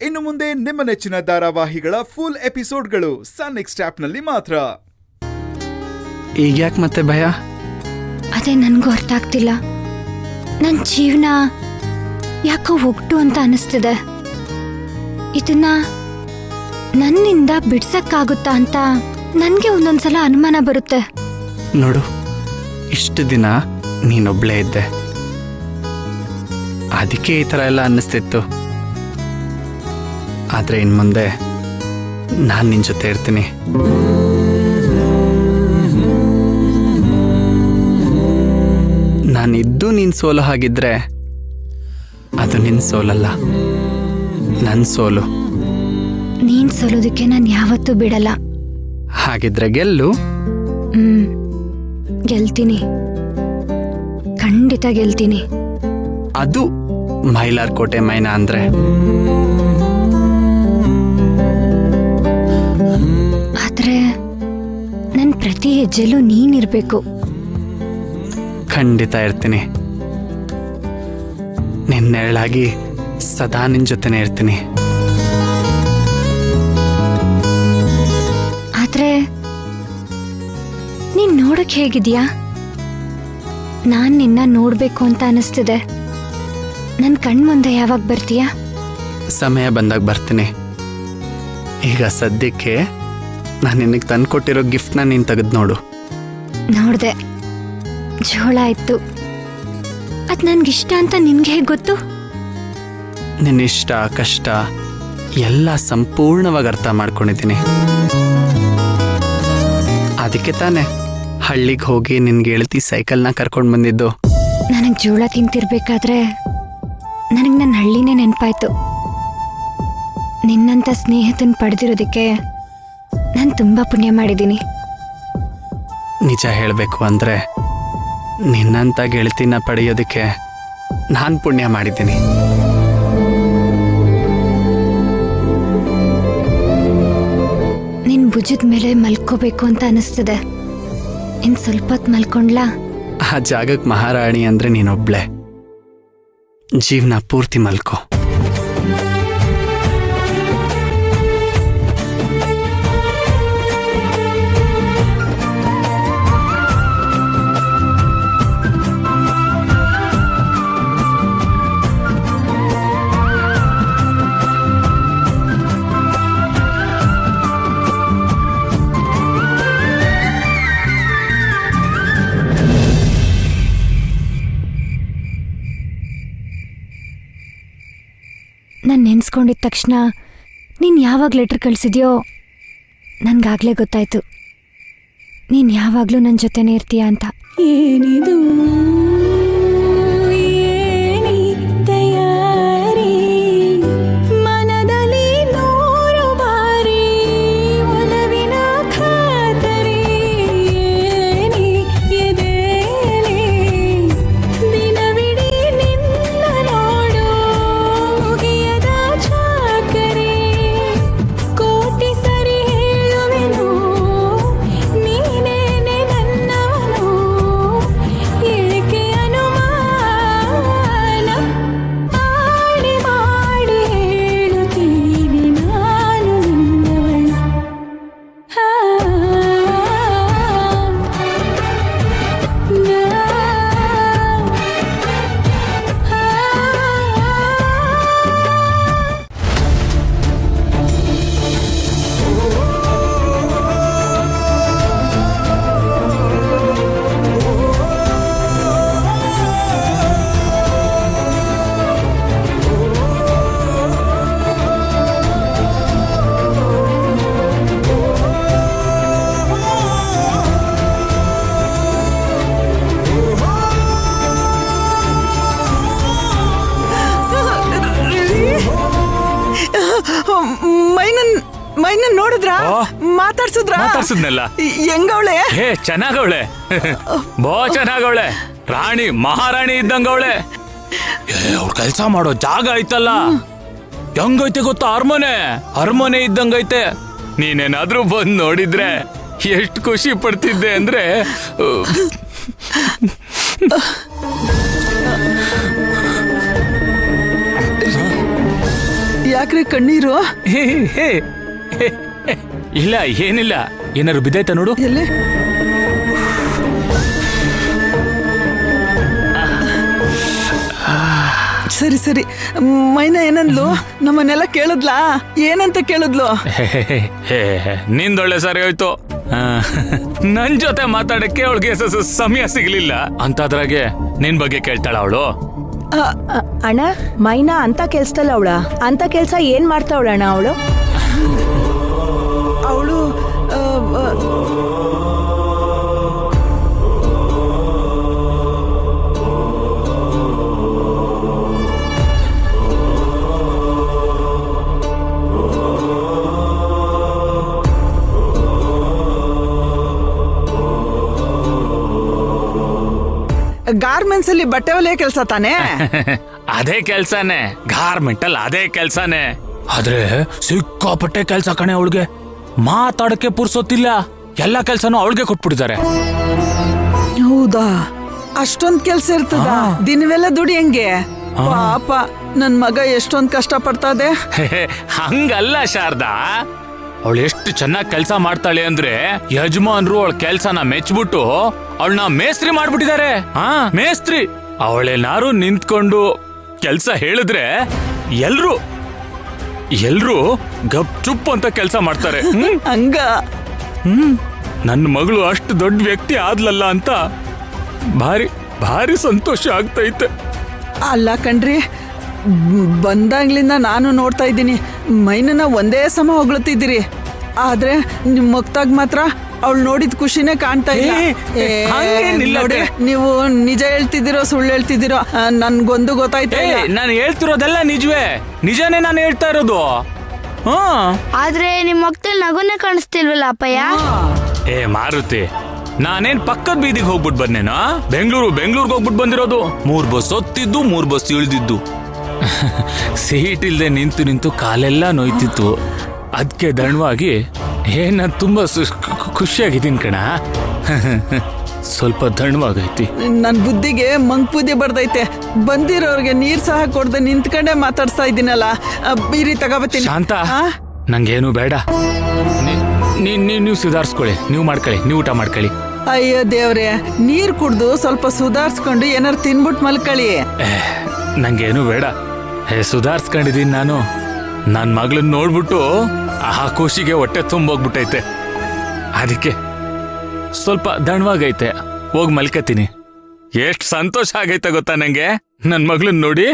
ಇನ್ನು ಮುಂದೆ ನಿಮ್ಮ ನೆಚ್ಚಿನ ಧಾರಾವಾಹಿಗಳ ಫುಲ್ ಎಪಿಸೋಡ್ಗಳು ಸನ್ ನೆಕ್ಸ್ಟ್ ಆಪ್ನಲ್ಲಿ ಮಾತ್ರ. ಈಗ ಯಾಕೆ ಮತ್ತೆ ಭಯ? ಅದೇ ನನಗೂ ಅರ್ಥ ಆಗ್ತಿಲ್ಲ. ನನ್ನ ಜೀವನ ಯಾಕೋ ಒಗ್ಟು ಅಂತ ಅನಿಸ್ತಿದೆ. ಇದನ್ನ ನನ್ನಿಂದ ಬಿಡ್ಸಕ್ಕಾಗುತ್ತಾ ಅಂತ ನನಗೆ ಒಂದೊಂದ್ಸಲ ಅನುಮಾನ ಬರುತ್ತೆ. ನೋಡು, ಇಷ್ಟು ದಿನ ನೀನೊಬ್ಳೇ ಇದ್ದೆ, ಅದಕ್ಕೆ ಈ ಥರ ಎಲ್ಲ ಅನ್ನಿಸ್ತಿತ್ತು. ಆದರೆ ಇನ್ನು ಮುಂದೆ ನಾನು ನಿನ್ನ ಜೊತೆ ಇರ್ತೀನಿ. ನಾನಿದ್ದು ನೀನು ಸೋಲು ಹಾಗಿದ್ರೆ ಅದು ನಿನ್ನ ಸೋಲಲ್ಲ, ನನ್ನ ಸೋಲು. ನೀನ್ ಸೋಲೋದಕ್ಕೆ ನಾನು ಯಾವತ್ತೂ ಬಿಡಲ್ಲ. ಹಾಗಿದ್ರೆ ಗೆಲ್ಲು. ಗೆಲ್ತೀನಿ, ಖಂಡಿತ ಗೆಲ್ತೀನಿ. ಅದು ಮೈಲಾರ್ ಕೋಟೆ ಮೈನಾ ಅಂದ್ರೆ. ಆದ್ರೆ ನನ್ನ ಪ್ರತಿ ಹೆಜ್ಜೆಲೂ ನೀನಿರ್ಬೇಕು. ಖಂಡಿತ ಇರ್ತೀನಿ. ನಿನ್ನೆರಳಾಗಿ ಸದಾ ನಿನ್ನ ಜೊತೆನೇ ಇರ್ತೀನಿ. ಆದ್ರೆ ನೀನ್ ನೋಡಕ್ ಹೇಗಿದ್ಯಾ? ನಾನ್ ನಿನ್ನ ನೋಡ್ಬೇಕು ಅಂತ ಅನಿಸ್ತಿದೆ. ನನ್ ಕಣ್ಮುಂದೆ ಯಾವಾಗ ಬರ್ತೀಯಾ? ಸಮಯ ಬಂದಾಗ ಬರ್ತೀನಿ. ಈಗ ಸದ್ಯಕ್ಕೆ ನಾನು ನಿನಗೆ ತಂದ್ಕೊಟ್ಟಿರೋ ಗಿಫ್ಟ್ನ ನೀನು ತೆಗೆದು ನೋಡು. ನೋಡ್ದೆ, ಜೋಳ ಇತ್ತು. ಅದ್ ನನ್ಗಿಷ್ಟ ಅಂತ ನಿನ್ಗೆ ಹೇಗೆ ಗೊತ್ತು? ನಿನ್ನ ಇಷ್ಟ ಕಷ್ಟ ಎಲ್ಲ ಸಂಪೂರ್ಣವಾಗಿ ಅರ್ಥ ಮಾಡ್ಕೊಂಡಿದ್ದೀನಿ. ಅದಕ್ಕೆ ತಾನೆ ಹಳ್ಳಿಗೆ ಹೋಗಿ ನಿನ್ಗೆ ಗೆಳತಿ ಸೈಕಲ್ನ ಕರ್ಕೊಂಡು ಬಂದಿದ್ದು. ನನಗೆ ಜೋಳ ತಿಂತಿರ್ಬೇಕಾದ್ರೆ ನನಗೆ ನನ್ನ ಹಳ್ಳಿನೇ ನೆನಪಾಯ್ತು. ನಿನ್ನಂಥ ಸ್ನೇಹಿತನ ಪಡೆದಿರೋದಕ್ಕೆ ನಾನು ತುಂಬ ಪುಣ್ಯ ಮಾಡಿದ್ದೀನಿ. ನಿಜ ಹೇಳಬೇಕು ಅಂದರೆ ನಿನ್ನಂಥ ಗೆಳತಿನ ಪಡೆಯೋದಕ್ಕೆ ನಾನು ಪುಣ್ಯ ಮಾಡಿದ್ದೀನಿ. ನಿನ್ನ ಭುಜದ ಮೇಲೆ ಮಲ್ಕೋಬೇಕು ಅಂತ ಅನಿಸ್ತದೆ. ಇನ್ನು ಸ್ವಲ್ಪ ಹೊತ್ತು ಮಲ್ಕೊಂಡ್ಲಾ? ಆ ಜಾಗಕ್ಕೆ ಮಹಾರಾಣಿ ಅಂದರೆ ನೀನೊಬ್ಳೆ. ಜೀವನ ಪೂರ್ತಿ ಮಲ್ಕೋ. ನಾನು ನೆನೆಸ್ಕೊಂಡಿದ್ದ ತಕ್ಷಣ ನೀನು ಯಾವಾಗ ಲೆಟ್ರ್ ಕಳಿಸಿದ್ಯೋ ನನಗಾಗಲೇ ಗೊತ್ತಾಯ್ತು ನೀನು ಯಾವಾಗಲೂ ನನ್ನ ಜೊತೆನೇ ಇರ್ತೀಯ ಅಂತ. ಏನಿದು ಏನಿ ತಯಾರಿ, ಮನದಲ್ಲಿ ನೂರು ಬಾರಿ ಒಲವಿನ ಖಾತರಿ. ಏನಿ ಎದೆಲಿ ದಿನವಿಡೀ ನಿನ್ನ ನೋಡು ಮುಗಿಯದ ಚಾಕರಿ. ಕೋಟಿ ಸರಿ ಹೇಳುವೆನು ನೀನೇನೆ ನನ್ನವನು, ಏಕೆ ಅನುಮಾನ? ಆಡಿ ಮಾಡಿ ಹೇಳುತ್ತೀನಿ ನಾನು ನಿನ್ನವಳು. ಹಾ ಮೈನನ್ ನೋಡಿದ್ರ? ಮಾತಾಡ್ಸಿದ್ನಲ್ಲ. ಹೆಂಗವಳೆ? ಹೇ ಚೆನ್ನಾಗವಳೆ, ಬೋ ಚೆನ್ನಾಗವಳೆ. ರಾಣಿ ಮಹಾರಾಣಿ ಇದ್ದಂಗವಳೆ. ಅವ್ಳ ಕೆಲ್ಸ ಮಾಡೋ ಜಾಗ ಐತಲ್ಲ ಹೆಂಗೈತೆ ಗೊತ್ತಾ? ಅರಮನೆ ಇದ್ದಂಗೈತೆ. ನೀನೇನಾದ್ರೂ ಬಂದ್ ನೋಡಿದ್ರೆ ಎಷ್ಟು ಖುಷಿ ಪಡ್ತಿದ್ದೆ ಅಂದ್ರೆ. ಯಾಕ್ರಿ ಕಣ್ಣೀರು? ಹೇ, ಹೇ, ಹೇ, ಹೇ. ಇಲ್ಲ ಏನಿಲ್ಲ, ಏನಾರು ಬಿದ್ದಾಯ್ತಾ ನೋಡು. ಎಲ್ಲಿ? ಸರಿ ಸರಿ. ಮೈನಾ ಏನಂದ್ಲು? ನಮ್ಮನ್ನೆಲ್ಲ ಕೇಳಿದ್ಲಾ? ಏನಂತ ಕೇಳಿದ್ಲು? ನಿಂದೊಳ್ಳೆ ಸರಿ ಹೋಯ್ತು. ನನ್ ಜೊತೆ ಮಾತಾಡಕ್ಕೆ ಅವಳಿಗೆ ಸಮಯ ಸಿಗ್ಲಿಲ್ಲ ಅಂತಾದ್ರಾಗೆ ನಿನ್ ಬಗ್ಗೆ ಕೇಳ್ತಾಳ ಅವಳು. ಅಣ್ಣ, ಮೈನಾ ಅಂತ ಕೆಲ್ಸದಲ್ಲ ಅವಳ. ಅಂತ ಕೆಲ್ಸ ಏನ್ ಮಾಡ್ತಾವಳ ಅಣ್ಣ ಅವಳು? ಅವಳು ಗಾರ್ಮೆಂಟ್ಸ್ ಅಲ್ಲಿ ಬಟ್ಟೆ ಹೊಲಿಯೋ ಕೆಲಸ ತಾನೇ? ಅದೇ ಕೆಲ್ಸಾನೇ, ಗಾರ್ಮೆಂಟ್ ಅಲ್ಲಿ ಅದೇ ಕೆಲ್ಸಾನೇ. ಆದ್ರೆ ಸಿಕ್ಕಾಪಟ್ಟೆ ಕೆಲ್ಸ ಕಣೆ ಅವಳಿಗೆ. ಮಾತಾಡಕ್ಕೆ ಪುರ್ಸೊತ್ತಿಲ್ಲ, ಎಲ್ಲಾ ಕೆಲ್ಸನೂ ಅವಳಿಗೆ ಕೊಟ್ಬಿಟ್ಟಿದ್ದಾರೆ. ಹೌದಾ? ಅಷ್ಟೊಂದ್ ಕೆಲ್ಸ ಇರ್ತದ? ದಿನವೆಲ್ಲ ದುಡಿ ಹೆಂಗೆ? ಪಾಪ ನನ್ ಮಗ ಎಷ್ಟೊಂದ್ ಕಷ್ಟ ಪಡ್ತದೆ. ಹಂಗಲ್ಲ ಶಾರದಾ, ಅವಳು ಎಷ್ಟು ಚೆನ್ನಾಗಿ ಕೆಲ್ಸ ಮಾಡ್ತಾಳೆ ಅಂದ್ರೆ ಯಜಮಾನ್ರು ಅವಳ ಕೆಲ್ಸನ ಮೆಚ್ಬಿಟ್ಟು ಅವಳನ್ನ ಮೇಸ್ತ್ರಿ ಮಾಡ್ಬಿಟ್ಟಿದ್ದಾರೆ. ಮೇಸ್ತ್ರಿ. ಅವಳೇನಾರು ನಿಂತ್ಕೊಂಡು ಕೆಲ್ಸ ಹೇಳಿದ್ರೆ ಎಲ್ರು ಗಪ್ ಚುಪ್ ಅಂತ ಕೆಲ್ಸ ಮಾಡ್ತಾರೆ. ಹಂಗ? ನನ್ನ ಮಗಳು ಅಷ್ಟು ದೊಡ್ಡ ವ್ಯಕ್ತಿ ಆದ್ಲಲ್ಲ ಅಂತ ಭಾರಿ ಭಾರಿ ಸಂತೋಷ ಆಗ್ತೈತೆ. ಅಲ್ಲ ಕಣ್ರಿ, ಬಂದಾಗ್ಲಿಂದ ನಾನು ನೋಡ್ತಾ ಇದ್ದೀನಿ, ಮೈನನ್ನ ಒಂದೇ ಸಮ ಹೊಗಳುತ್ತಿದ್ದೀರಿ. ಆದ್ರೆ ನಿಮ್ ಮುಕ್ತಾಗ್ ಮಾತ್ರ ಅವಳು ನೋಡಿದ ಖುಷಿನೇ ಕಾಣ್ತಾ ಇಲ್ಲ. ನೋಡಿ, ನೀವು ನಿಜ ಹೇಳ್ತಿದ್ದೀರೋ ಸುಳ್ಳು ಹೇಳ್ತಿದ್ದೀರೋ ನನ್ಗೊಂದು ಗೊತ್ತಾಯ್ತಾ ಇಲ್ಲ. ನಾನು ಹೇಳ್ತಿರೋದೆಲ್ಲ ನಿಜನೇ ನಾನು ಹೇಳ್ತಾ ಇರೋದು. ಆದ್ರೆ ನಿಮ್ ಮಕ್ತಲ್ ನಗುನೇ ಕಾಣಿಸ್ತಿಲ್ವಲ್ಲ ಅಪ್ಪಯ್ಯ? ಮಾರುತಿ, ನಾನೇನ್ ಪಕ್ಕದ ಬೀದಿಗೆ ಹೋಗ್ಬಿಟ್ಟು ಬಂದೇನಾ? ಬೆಂಗಳೂರಿಗೆ ಹೋಗ್ಬಿಟ್ಟು ಬಂದಿರೋದು. 3 ಬಸ್ ಹೊತ್ತಿದ್ದು 3 ಬಸ್ ಇಳಿದಿದ್ದು. ಸೀಟ್ ಇಲ್ದೆ ನಿಂತು ಕಾಲೆಲ್ಲ ನೋಯ್ತಿತ್ತು. ಅದಕ್ಕೆ ದಣವಾಗಿ ನಾನು ತುಂಬಾ ಖುಷಿಯಾಗಿದ್ದೀನಿ ಕಣ. ಸ್ವಲ್ಪ ದಣವಾಗೈತಿ. ನನ್ ಬುದ್ಧಿಗೆ ಮಂಕ್ಬುದ್ಧಿ ಬರ್ದೈತೆ. ಬಂದಿರೋರ್ಗೆ ನೀರ್ ಸಹ ಕೊಡ್ದೆ ನಿಂತ್ಕೊಂಡೆ ಮಾತಾಡ್ಸ್ತಾ ಇದ್ದೀನಲ್ಲ. ಬೀರಿ ತಗೋಬತ್ತೀನಿ. ಶಾಂತ, ನಂಗೇನು ಬೇಡ. ನೀವು ಸುಧಾರಿಸ್ಕೊಳ್ಳಿ, ನೀವು ಮಾಡ್ಕೊಳ್ಳಿ, ನೀವು ಊಟ ಮಾಡ್ಕೊಳ್ಳಿ. ಅಯ್ಯೋ ದೇವ್ರೆ, ನೀರ್ ಕುಡ್ದು ಸ್ವಲ್ಪ ಸುಧಾರಿಸ್ಕೊಂಡು ಏನಾರು ತಿನ್ಬಿಟ್ ಮಲ್ಕೊಳ್ಳಿ. ನಂಗೇನು ಬೇಡ. ಸುಧಾರಿಸ್ಕೊಂಡಿದ್ದೀನಿ ನಾನು. ನನ್ನ ಮಗಳನ್ನ ನೋಡ್ಬಿಟ್ಟು ಆ ಖುಷಿಗೆ ಹೊಟ್ಟೆ ತುಂಬೋಗ್ಬಿಟ್ಟೈತೆ. ಅದಕ್ಕೆ ಸ್ವಲ್ಪ ದಣವಾಗೈತೆ, ಹೋಗಿ ಮಲ್ಕತೀನಿ. ಎಷ್ಟು ಸಂತೋಷ ಆಗೈತೆ ಗೊತ್ತಾ ನಂಗೆ ನನ್ನ ಮಗಳನ್ನ ನೋಡಿ.